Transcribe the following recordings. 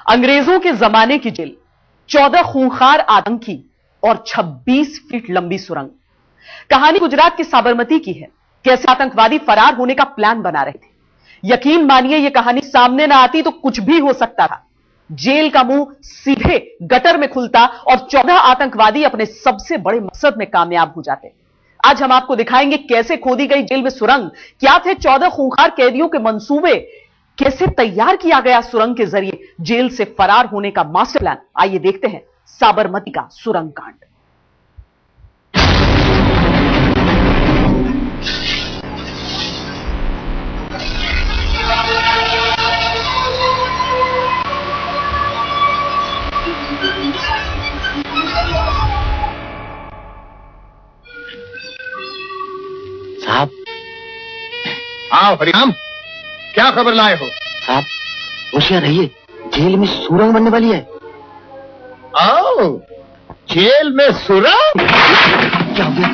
अंग्रेजों के जमाने की जेल, 14 खूंखार आतंकी और 26 फीट लंबी सुरंग। कहानी गुजरात के साबरमती की है। कैसे आतंकवादी फरार होने का प्लान बना रहे थे। यकीन मानिए यह कहानी सामने ना आती तो कुछ भी हो सकता था। जेल का मुंह सीधे गटर में खुलता और 14 आतंकवादी अपने सबसे बड़े मकसद में कामयाब हो जाते। आज हम आपको दिखाएंगे कैसे खोदी गई जेल में सुरंग, क्या थे 14 खूंखार कैदियों के मंसूबे, कैसे तैयार किया गया सुरंग के जरिए जेल से फरार होने का मास्टर प्लान। आइए देखते हैं साबरमती का सुरंग कांड। साहब। हाँ हरिराम, क्या खबर लाए हो? साहब होशियार रहिए, जेल में सुरंग बनने वाली है। आओ, जेल में सुरंग? क्या हो गया?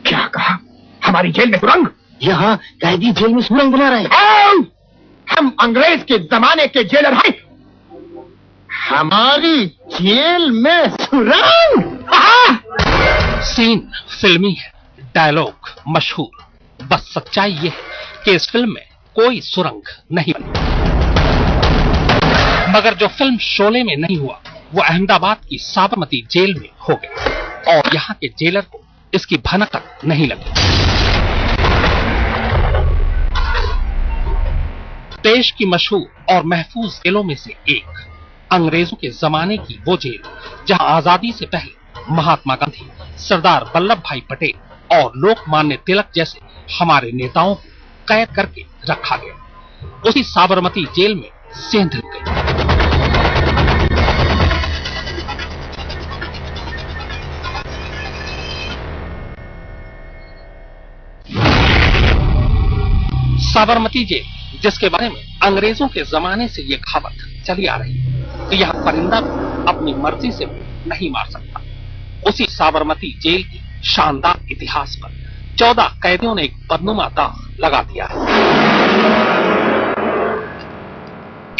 क्या कहा? हमारी जेल में सुरंग? यहाँ कैदी जेल में सुरंग बना रहे हैं। आओ, हम अंग्रेज के जमाने के जेलर हैं। हमारी जेल में सुरंग? सीन फिल्मी है, डायलॉग मशहूर, बस सच्चाई यह है कि इस फिल्म में कोई सुरंग नहीं बनी। मगर जो फिल्म शोले में नहीं हुआ वो अहमदाबाद की साबरमती जेल में हो गया और यहाँ के जेलर को इसकी भनक तक नहीं लगी। देश की मशहूर और महफूज जेलों में से एक, अंग्रेजों के जमाने की वो जेल जहां आजादी से पहले महात्मा गांधी, सरदार वल्लभ भाई पटेल और लोकमान्य तिलक जैसे हमारे नेताओं को कैद करके रखा गया, उसी साबरमती जेल में सेंध लग गई। साबरमती जेल, जिसके बारे में अंग्रेजों के जमाने से यह कहावत चली आ रही है कि यह परिंदा भी अपनी मर्जी से नहीं मार सकता, उसी साबरमती जेल के शानदार इतिहास पर 14 कैदियों ने एक बदनुमा दाग लगा दिया है।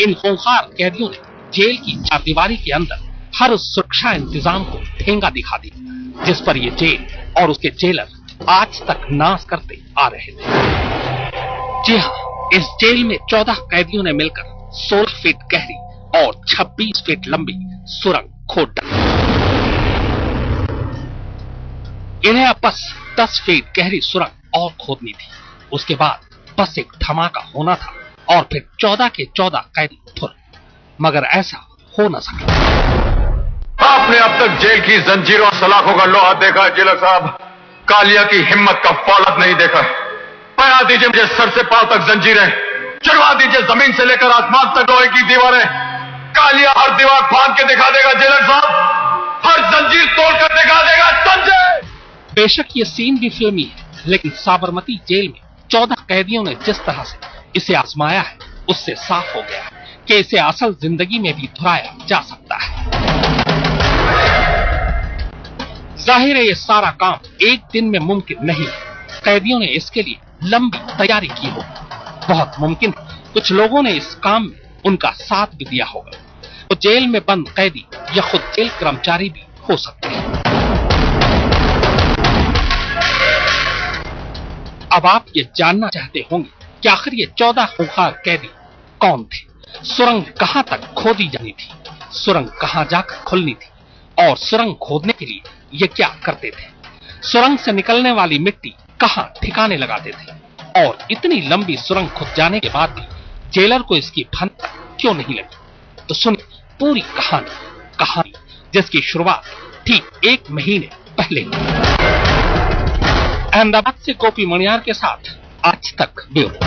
इन खूंखार कैदियों ने जेल की चारदीवारी के अंदर हर उस सुरक्षा इंतजाम को ठेंगा दिखा दिया जिस पर यह जेल और उसके जेलर आज तक नाज करते आ रहे थे। जी हाँ, इस जेल में 14 कैदियों ने मिलकर 16 फीट गहरी और 26 फीट लंबी सुरंग खोद डाली। इन्हें अब बस 10 फीट गहरी सुरंग और खोदनी थी। उसके बाद बस एक धमाका होना था और फिर 14 के 14 कैदी फुर। मगर ऐसा हो न सका। आपने अब तक जेल की जंजीरों और सलाखों का लोहा देखा है जेलर साहब, कालिया की हिम्मत का फौलाद नहीं देखा। पहना दीजिए मुझे सर से पांव तक जंजीरें, चढ़वा दीजिए जमीन से लेकर आसमान तक लोहे की दीवारें। कालिया हर दीवार फांद के दिखा देगा जेलर साहब, हर जंजीर तोड़कर दिखा देगा, समझे? बेशक ये सीन भी फिल्मी है, लेकिन साबरमती जेल में 14 कैदियों ने जिस तरह से इसे आजमाया है उससे साफ हो गया है कि इसे असल जिंदगी में भी दोहराया जा सकता है। जाहिर है ये सारा काम एक दिन में मुमकिन नहीं है। कैदियों ने इसके लिए लंबी तैयारी की होगी। बहुत मुमकिन है कुछ लोगों ने इस काम में उनका साथ भी दिया होगा। तो जेल में बंद कैदी या खुद जेल कर्मचारी भी हो सकते हैं। अब आप ये जानना चाहते होंगे कि आखिर ये 14 खूंखार कैदी कौन थे, सुरंग कहां तक खोदी जानी थी, सुरंग कहां जाकर खुलनी थी और सुरंग खोदने के लिए ये क्या करते थे, सुरंग से निकलने वाली मिट्टी कहां ठिकाने लगाते थे और इतनी लंबी सुरंग खुद जाने के बाद भी जेलर को इसकी भनक क्यों नहीं लगी। तो सुनिए पूरी कहानी जिसकी शुरुआत ठीक 1 महीने पहले। अहमदाबाद से गोपी मणियार के साथ आज तक ब्यूरो।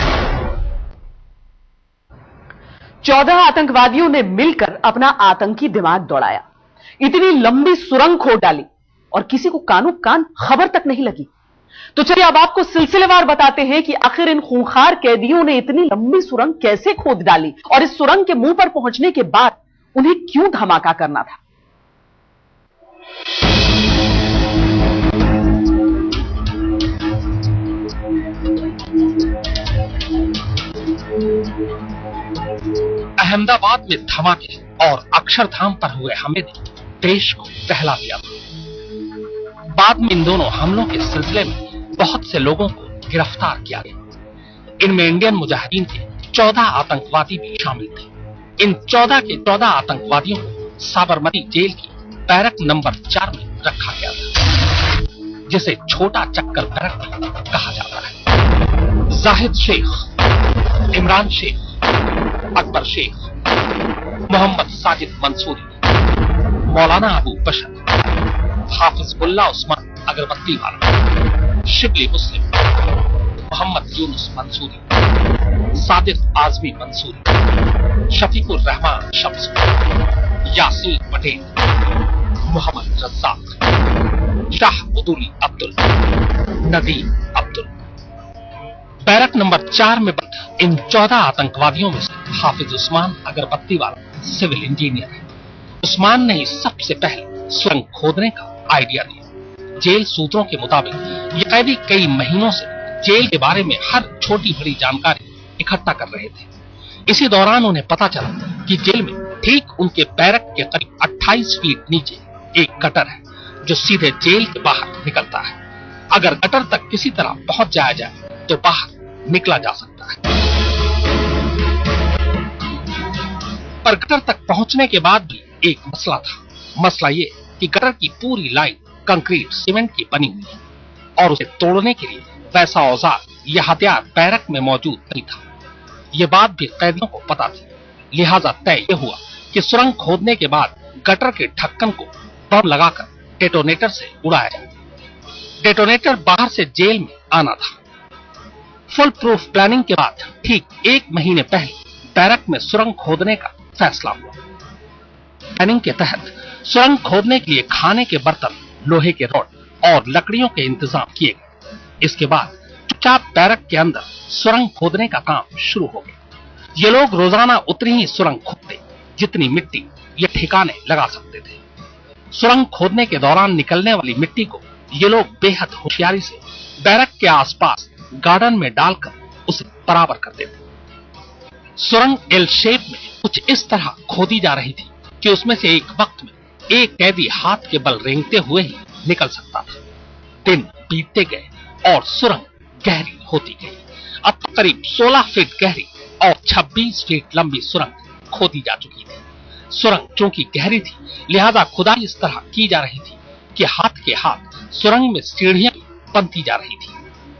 14 आतंकवादियों ने मिलकर अपना आतंकी दिमाग दौड़ाया, इतनी लंबी सुरंग खोद डाली और किसी को कानो कान खबर तक नहीं लगी। तो चलिए अब आपको सिलसिलेवार बताते हैं कि आखिर इन खूंखार कैदियों ने इतनी लंबी सुरंग कैसे खोद डाली और इस सुरंग के मुंह पर पहुंचने के बाद उन्हें क्यों धमाका करना था। अहमदाबाद में धमाके और अक्षरधाम पर हुए हमले ने देश को दहला दिया था। बाद में इन दोनों हमलों के सिलसिले में बहुत से लोगों को गिरफ्तार किया गया। इनमें इंडियन मुजाहिदीन के 14 आतंकवादी भी शामिल थे। इन 14 के 14 आतंकवादियों को साबरमती जेल की बैरक नंबर 4 में रखा गया था, जिसे छोटा चक्कर बैरक भी कहा जाता है। जाहिद शेख, इमरान शेख, अकबर शेख, मोहम्मद साजिद मंसूरी, मौलाना अबू बशर, हाफिजुल्लाह उस्मान अगरबत्ती वाला, शिबली मुस्लिम, मोहम्मद यूनुस मंसूरी, सादिक आजमी मंसूरी, शफीकुर रहमान शम्स, यासीन पटेल, मोहम्मद रज्जाक, शाह उदुली अब्दुल, नदीम अब्दुल। बैरक नंबर 4 में बंद इन 14 आतंकवादियों में से हाफिज उस्मान अगरबत्ती वाला सिविल इंजीनियर है। उस्मान ने ही सबसे पहले सुरंग खोदने का आइडिया दिया। जेल सूत्रों के मुताबिक ये कैदी कई महीनों से जेल के बारे में हर छोटी बड़ी जानकारी इकट्ठा कर रहे थे। इसी दौरान उन्हें पता चला कि जेल में ठीक उनके बैरक के करीब 28 फीट नीचे एक गटर है जो सीधे जेल के बाहर निकलता है। अगर गटर तक किसी तरह पहुंच जाया जाए तो बाहर निकला जा सकता है, पर गटर तक पहुंचने के बाद भी एक मसला था। मसला ये कि गटर की पूरी लाइन कंक्रीट सीमेंट की बनी हुई है और उसे तोड़ने के लिए वैसा औजार या हथियार बैरक में मौजूद नहीं था। ये बात भी कैदियों को पता थी, लिहाजा तय ये हुआ कि सुरंग खोदने के बाद गटर के ढक्कन को बम लगाकर डेटोनेटर से उड़ाया जाए। डेटोनेटर बाहर से जेल में आना था। फुल प्रूफ प्लानिंग के बाद ठीक 1 महीने पहले बैरक में सुरंग खोदने का फैसला हुआ। प्लानिंग के तहत सुरंग खोदने के लिए खाने के बर्तन, लोहे के रॉड और लकड़ियों के इंतजाम किए गए। इसके बाद चुपचाप बैरक के अंदर सुरंग खोदने का काम शुरू हो गया। ये लोग रोजाना उतनी ही सुरंग खोदते जितनी मिट्टी ये ठिकाने लगा सकते थे। सुरंग खोदने के दौरान निकलने वाली मिट्टी को ये लोग बेहद होशियारी से बैरक के आसपास गार्डन में डालकर उसे बराबर करते थे। सुरंग एल शेप में कुछ इस तरह खोदी जा रही थी कि उसमें से एक वक्त में एक कैदी हाथ के बल रेंगते हुए ही निकल सकता था। दिन बीतते गए और सुरंग गहरी होती गई। अब करीब 16 फीट गहरी और 26 फीट लंबी सुरंग खोदी जा चुकी थी। सुरंग चूंकि गहरी थी, लिहाजा खुदाई इस तरह की जा रही थी कि हाथ के हाथ सुरंग में सीढ़ियां बनती जा रही थी।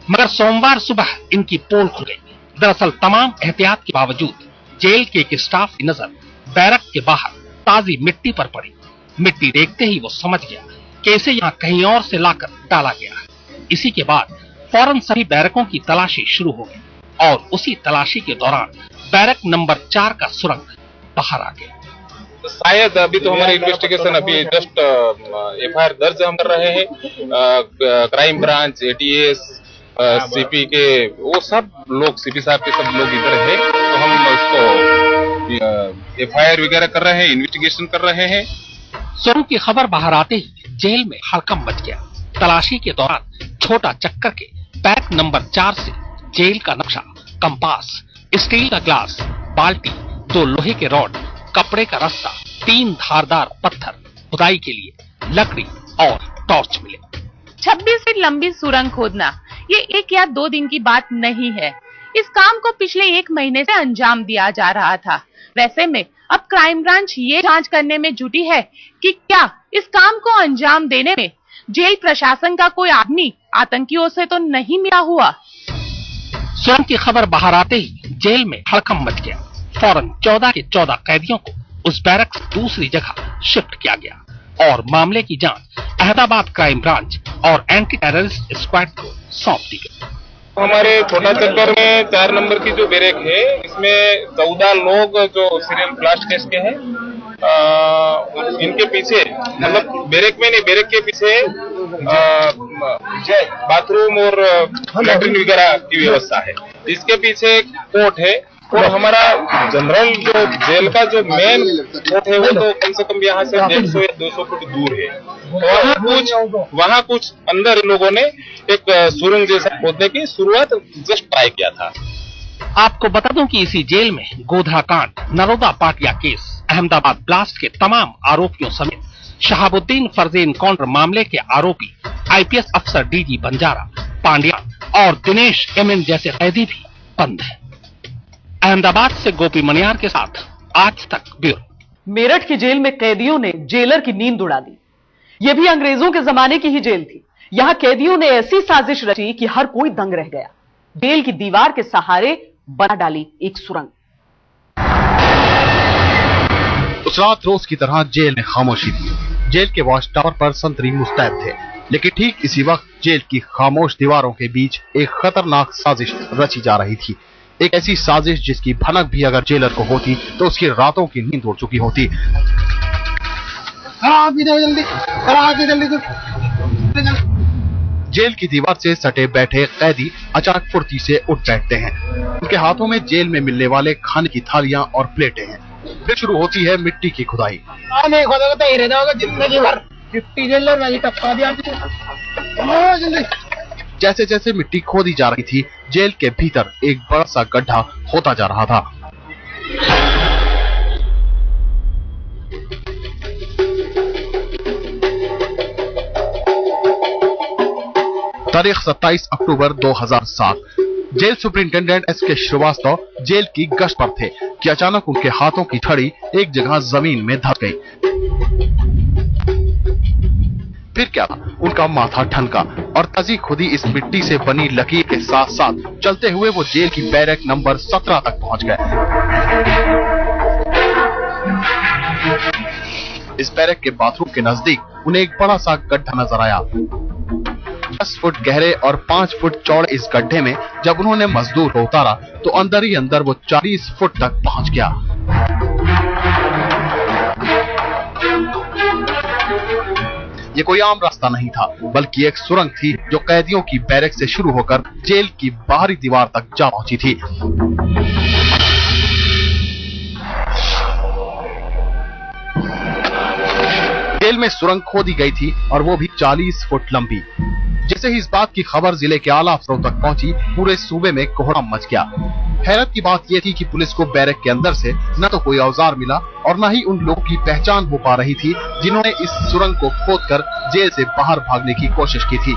मगर सोमवार सुबह इनकी पोल खुल गई। दरअसल तमाम एहतियात के बावजूद जेल के एक स्टाफ की नजर बैरक के बाहर ताजी मिट्टी पर पड़ी। मिट्टी देखते ही वो समझ गया कि इसे यहाँ कहीं और से लाकर डाला गया है। इसी के बाद फौरन सभी बैरकों की तलाशी शुरू हो गई और उसी तलाशी के दौरान बैरक नंबर 4 का सुरंग बाहर आ गया। तो शायद अभी तो हमारी इन्वेस्टिगेशन अभी जस्ट एफआईआर दर्ज हम कर रहे हैं। क्राइम ब्रांच, एटीएस, सीपी के वो सब लोग, सीपी साहब के सब लोग इधर है, तो हम उसको एफआईआर वगैरह कर रहे हैं, इन्वेस्टिगेशन कर रहे हैं। सुरंग की खबर बाहर आते ही जेल में हड़कंप मच गया। तलाशी के दौरान छोटा चक्कर के बैरक नंबर 4 से जेल का नक्शा, कंपास, स्टील का ग्लास, बाल्टी, 2 लोहे के रॉड, कपड़े का रस्सा, 3 धारदार पत्थर, खुदाई के लिए लकड़ी और टॉर्च मिले। 26 फीट लंबी सुरंग खोदना ये 1 या 2 दिन की बात नहीं है। इस काम को पिछले 1 महीने से अंजाम दिया जा रहा था। वैसे में अब क्राइम ब्रांच ये जांच करने में जुटी है कि क्या इस काम को अंजाम देने में जेल प्रशासन का कोई आदमी आतंकियों से तो नहीं मिला हुआ। सुरंग की खबर बाहर आते ही जेल में हड़कंप मच गया। फौरन 14 के 14 कैदियों को उस बैरक से दूसरी जगह शिफ्ट किया गया और मामले की जांच अहमदाबाद क्राइम ब्रांच और एंटी टेररिस्ट स्क्वाड को सौंप दी गई। हमारे छोटा चक्कर में 4 नंबर की जो बैरक है, इसमें 14 लोग जो सीरियल ब्लास्ट केस के हैं, इनके पीछे, मतलब बैरक में नहीं, बैरक के पीछे बाथरूम और लैट्रिन वगैरह की व्यवस्था है। इसके पीछे कोर्ट है और हमारा जनरल जो जेल का जो मेन कोर्ट है वो तो कम से कम यहाँ से 150 या 200 फुट दूर है। वहाँ कुछ अंदर लोगों ने एक सुरंग जैसा खोदने की शुरुआत जस्ट ट्राई किया था। आपको बता दूं कि इसी जेल में गोधरा कांड, नरोदा पाटिया केस, अहमदाबाद ब्लास्ट के तमाम आरोपियों समेत शहाबुद्दीन फर्जी एनकाउंटर मामले के आरोपी आईपीएस अफसर डीजी बंजारा, पांड्या और दिनेश एमएन जैसे कैदी भी बंद हैं। अहमदाबाद से गोपी मनियार के साथ आज तक ब्यूरो। मेरठ की जेल में कैदियों ने जेलर की नींद उड़ा दी। यह भी अंग्रेजों के जमाने की ही जेल थी। यहां कैदियों ने ऐसी साजिश रची कि हर कोई दंग रह गया। जेल की दीवार के सहारे बना डाली एक सुरंग। उस रात रोज की तरह जेल में खामोशी थी। जेल के वॉच टावर पर संतरी मुस्तैद थे, लेकिन ठीक इसी वक्त जेल की खामोश दीवारों के बीच एक खतरनाक साजिश रची जा रही थी। एक ऐसी साजिश जिसकी भनक भी अगर जेलर को होती तो उसकी रातों की नींद उड़ चुकी होती। जेल की दीवार से सटे बैठे कैदी अचानक फुर्ती से उठ बैठते हैं। उनके हाथों में जेल में मिलने वाले खाने की थालियां और प्लेटें हैं। फिर शुरू होती है मिट्टी की खुदाई। जैसे जैसे मिट्टी खोदी जा रही थी, जेल के भीतर एक बड़ा सा गड्ढा होता जा रहा था। तारीख 27 अक्टूबर 2007। जेल सुपरिंटेंडेंट एसके श्रीवास्तव जेल की गश्त पर थे कि अचानक उनके हाथों की छड़ी एक जगह जमीन में धंस गई। फिर क्या था, उनका माथा ठनका और तजी खुदी इस मिट्टी से बनी लकीर के साथ साथ चलते हुए वो जेल की बैरक नंबर 17 तक पहुंच गए। इस बैरक के बाथरूम के नजदीक उन्हें एक बड़ा सा गड्ढा नजर आया। 10 फुट गहरे और 5 फुट चौड़े इस गड्ढे में जब उन्होंने मजदूर को उतारा तो अंदर ही अंदर वो 40 फुट तक पहुंच गया। ये कोई आम रास्ता नहीं था, बल्कि एक सुरंग थी जो कैदियों की बैरक से शुरू होकर जेल की बाहरी दीवार तक जा पहुंची थी। जेल में सुरंग खोदी गई थी और वो भी 40 फुट लंबी। जैसे ही इस बात की खबर जिले के आला अफसरों तक पहुंची, पूरे सूबे में कोहराम मच गया। हैरत की बात यह थी कि पुलिस को बैरक के अंदर से न तो कोई औजार मिला और न ही उन लोगों की पहचान हो पा रही थी जिन्होंने इस सुरंग को खोदकर जेल से बाहर भागने की कोशिश की थी।